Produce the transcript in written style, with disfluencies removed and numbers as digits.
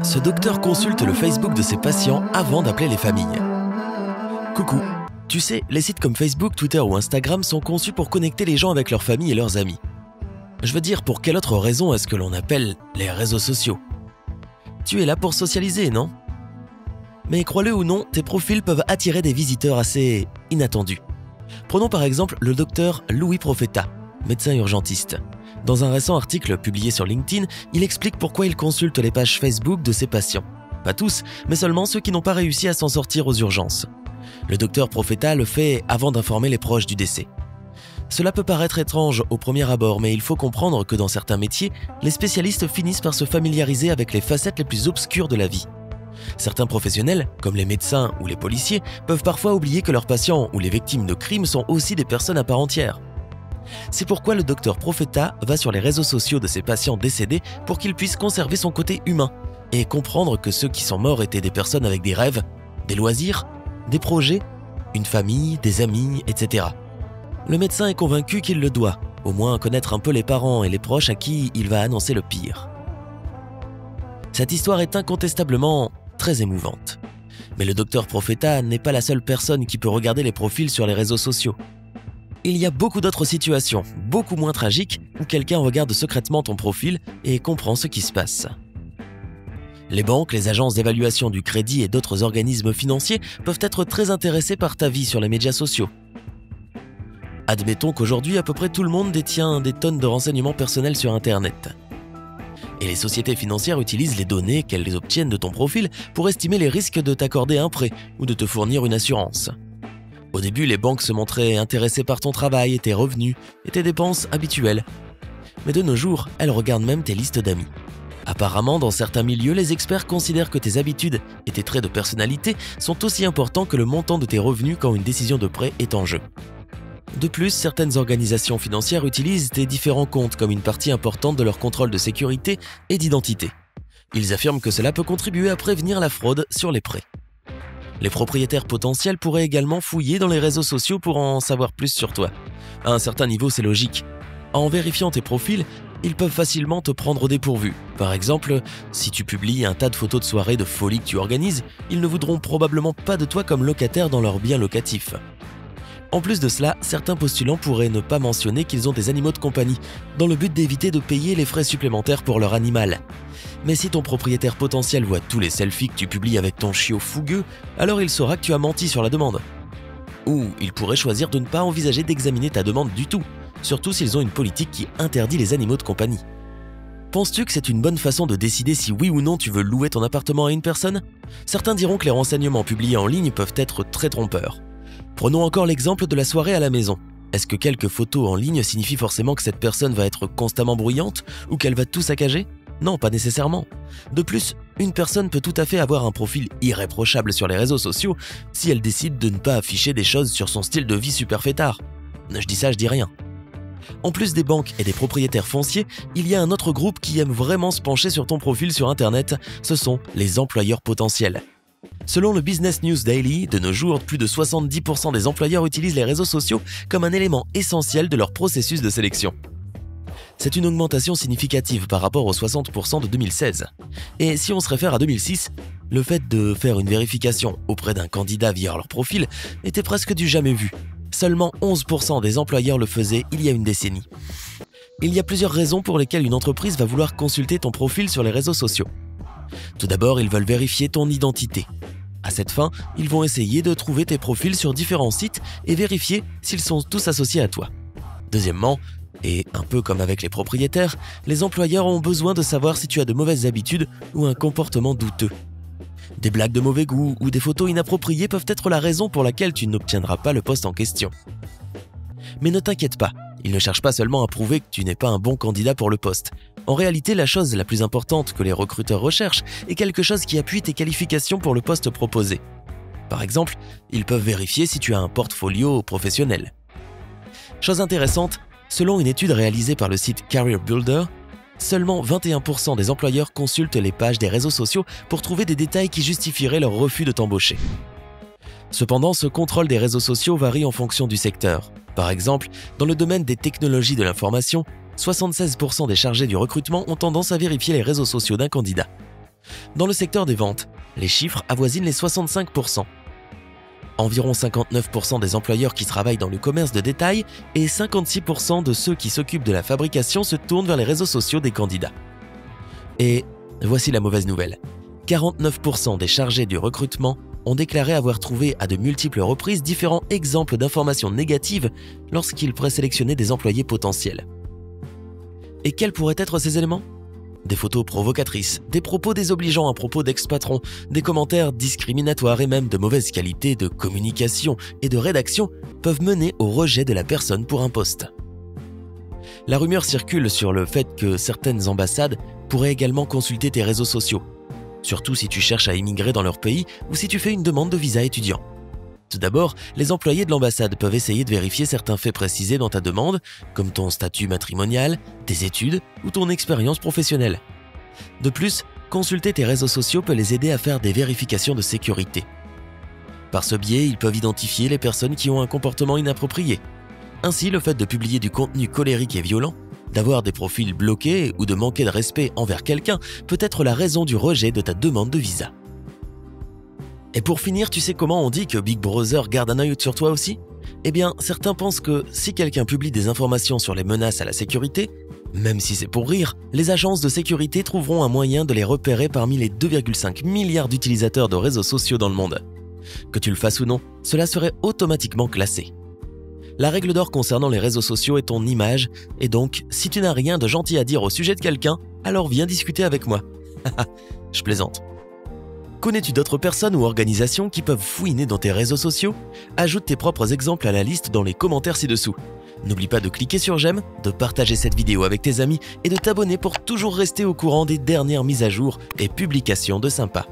Ce docteur consulte le Facebook de ses patients avant d'appeler les familles. Coucou, tu sais, les sites comme Facebook, Twitter ou Instagram sont conçus pour connecter les gens avec leurs familles et leurs amis. Je veux dire, pour quelle autre raison est-ce que l'on appelle les réseaux sociaux? Tu es là pour socialiser, non? Mais crois-le ou non, tes profils peuvent attirer des visiteurs assez inattendus. Prenons par exemple le docteur Louis Profeta, médecin urgentiste. Dans un récent article publié sur LinkedIn, il explique pourquoi il consulte les pages Facebook de ses patients. Pas tous, mais seulement ceux qui n'ont pas réussi à s'en sortir aux urgences. Le docteur Profeta le fait avant d'informer les proches du décès. Cela peut paraître étrange au premier abord, mais il faut comprendre que dans certains métiers, les spécialistes finissent par se familiariser avec les facettes les plus obscures de la vie. Certains professionnels, comme les médecins ou les policiers, peuvent parfois oublier que leurs patients ou les victimes de crimes sont aussi des personnes à part entière. C'est pourquoi le docteur Profeta va sur les réseaux sociaux de ses patients décédés pour qu'il puisse conserver son côté humain et comprendre que ceux qui sont morts étaient des personnes avec des rêves, des loisirs, des projets, une famille, des amis, etc. Le médecin est convaincu qu'il le doit, au moins connaître un peu les parents et les proches à qui il va annoncer le pire. Cette histoire est incontestablement très émouvante. Mais le docteur Profeta n'est pas la seule personne qui peut regarder les profils sur les réseaux sociaux. Il y a beaucoup d'autres situations, beaucoup moins tragiques, où quelqu'un regarde secrètement ton profil et comprend ce qui se passe. Les banques, les agences d'évaluation du crédit et d'autres organismes financiers peuvent être très intéressés par ta vie sur les médias sociaux. Admettons qu'aujourd'hui, à peu près tout le monde détient des tonnes de renseignements personnels sur Internet. Et les sociétés financières utilisent les données qu'elles obtiennent de ton profil pour estimer les risques de t'accorder un prêt ou de te fournir une assurance. Au début, les banques se montraient intéressées par ton travail et tes revenus et tes dépenses habituelles. Mais de nos jours, elles regardent même tes listes d'amis. Apparemment, dans certains milieux, les experts considèrent que tes habitudes et tes traits de personnalité sont aussi importants que le montant de tes revenus quand une décision de prêt est en jeu. De plus, certaines organisations financières utilisent tes différents comptes comme une partie importante de leur contrôle de sécurité et d'identité. Ils affirment que cela peut contribuer à prévenir la fraude sur les prêts. Les propriétaires potentiels pourraient également fouiller dans les réseaux sociaux pour en savoir plus sur toi. À un certain niveau, c'est logique. En vérifiant tes profils, ils peuvent facilement te prendre au dépourvu. Par exemple, si tu publies un tas de photos de soirées de folie que tu organises, ils ne voudront probablement pas de toi comme locataire dans leur bien locatif. En plus de cela, certains postulants pourraient ne pas mentionner qu'ils ont des animaux de compagnie, dans le but d'éviter de payer les frais supplémentaires pour leur animal. Mais si ton propriétaire potentiel voit tous les selfies que tu publies avec ton chiot fougueux, alors il saura que tu as menti sur la demande. Ou il pourrait choisir de ne pas envisager d'examiner ta demande du tout, surtout s'ils ont une politique qui interdit les animaux de compagnie. Penses-tu que c'est une bonne façon de décider si oui ou non tu veux louer ton appartement à une personne? Certains diront que les renseignements publiés en ligne peuvent être très trompeurs. Prenons encore l'exemple de la soirée à la maison. Est-ce que quelques photos en ligne signifient forcément que cette personne va être constamment bruyante ou qu'elle va tout saccager? Non, pas nécessairement. De plus, une personne peut tout à fait avoir un profil irréprochable sur les réseaux sociaux si elle décide de ne pas afficher des choses sur son style de vie super fêtard. Je dis ça, je dis rien. En plus des banques et des propriétaires fonciers, il y a un autre groupe qui aime vraiment se pencher sur ton profil sur Internet, ce sont les employeurs potentiels. Selon le Business News Daily, de nos jours, plus de 70% des employeurs utilisent les réseaux sociaux comme un élément essentiel de leur processus de sélection. C'est une augmentation significative par rapport aux 60% de 2016. Et si on se réfère à 2006, le fait de faire une vérification auprès d'un candidat via leur profil était presque du jamais vu. Seulement 11% des employeurs le faisaient il y a une décennie. Il y a plusieurs raisons pour lesquelles une entreprise va vouloir consulter ton profil sur les réseaux sociaux. Tout d'abord, ils veulent vérifier ton identité. À cette fin, ils vont essayer de trouver tes profils sur différents sites et vérifier s'ils sont tous associés à toi. Deuxièmement, et un peu comme avec les propriétaires, les employeurs ont besoin de savoir si tu as de mauvaises habitudes ou un comportement douteux. Des blagues de mauvais goût ou des photos inappropriées peuvent être la raison pour laquelle tu n'obtiendras pas le poste en question. Mais ne t'inquiète pas, ils ne cherchent pas seulement à prouver que tu n'es pas un bon candidat pour le poste. En réalité, la chose la plus importante que les recruteurs recherchent est quelque chose qui appuie tes qualifications pour le poste proposé. Par exemple, ils peuvent vérifier si tu as un portfolio professionnel. Chose intéressante, selon une étude réalisée par le site Career Builder, seulement 21% des employeurs consultent les pages des réseaux sociaux pour trouver des détails qui justifieraient leur refus de t'embaucher. Cependant, ce contrôle des réseaux sociaux varie en fonction du secteur. Par exemple, dans le domaine des technologies de l'information, 76% des chargés du recrutement ont tendance à vérifier les réseaux sociaux d'un candidat. Dans le secteur des ventes, les chiffres avoisinent les 65%. Environ 59% des employeurs qui travaillent dans le commerce de détail et 56% de ceux qui s'occupent de la fabrication se tournent vers les réseaux sociaux des candidats. Et voici la mauvaise nouvelle. 49% des chargés du recrutement ont déclaré avoir trouvé à de multiples reprises différents exemples d'informations négatives lorsqu'ils présélectionnaient des employés potentiels. Et quels pourraient être ces éléments ? Des photos provocatrices, des propos désobligeants à propos d'ex-patrons, des commentaires discriminatoires et même de mauvaise qualité de communication et de rédaction peuvent mener au rejet de la personne pour un poste. La rumeur circule sur le fait que certaines ambassades pourraient également consulter tes réseaux sociaux, surtout si tu cherches à émigrer dans leur pays ou si tu fais une demande de visa étudiant. Tout d'abord, les employés de l'ambassade peuvent essayer de vérifier certains faits précisés dans ta demande, comme ton statut matrimonial, tes études ou ton expérience professionnelle. De plus, consulter tes réseaux sociaux peut les aider à faire des vérifications de sécurité. Par ce biais, ils peuvent identifier les personnes qui ont un comportement inapproprié. Ainsi, le fait de publier du contenu colérique et violent, d'avoir des profils bloqués ou de manquer de respect envers quelqu'un peut être la raison du rejet de ta demande de visa. Et pour finir, tu sais comment on dit que Big Brother garde un œil sur toi aussi ? Eh bien, certains pensent que si quelqu'un publie des informations sur les menaces à la sécurité, même si c'est pour rire, les agences de sécurité trouveront un moyen de les repérer parmi les 2,5 milliards d'utilisateurs de réseaux sociaux dans le monde. Que tu le fasses ou non, cela serait automatiquement classé. La règle d'or concernant les réseaux sociaux est ton image, et donc, si tu n'as rien de gentil à dire au sujet de quelqu'un, alors viens discuter avec moi. Je plaisante. Connais-tu d'autres personnes ou organisations qui peuvent fouiner dans tes réseaux sociaux ? Ajoute tes propres exemples à la liste dans les commentaires ci-dessous. N'oublie pas de cliquer sur j'aime, de partager cette vidéo avec tes amis et de t'abonner pour toujours rester au courant des dernières mises à jour et publications de Sympa.